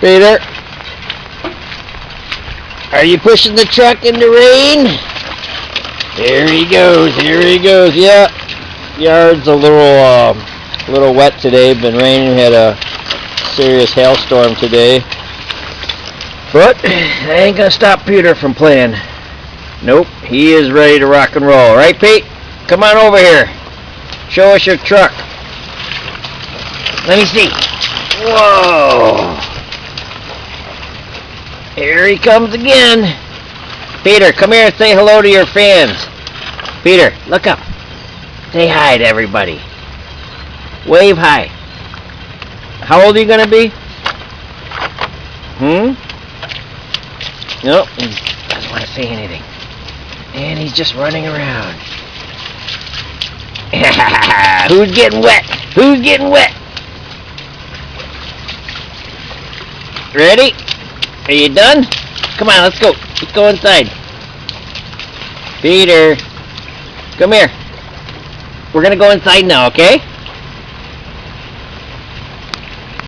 Peter, are you pushing the truck in the rain? There he goes. Here he goes. Yeah, yard's a little wet today. Been raining. Had a serious hailstorm today. But that ain't gonna stop Peter from playing. Nope, he is ready to rock and roll. Right, Pete? Come on over here. Show us your truck. Let me see. Whoa. Here he comes again. Peter, come here and say hello to your fans. Peter, look up. Say hi to everybody. Wave hi. How old are you gonna be? Nope, doesn't want to say anything. And he's just running around. Who's getting wet? Who's getting wet? Ready? Are you done? Come on, let's go. Let's go inside. Peter, come here. We're gonna go inside now, okay?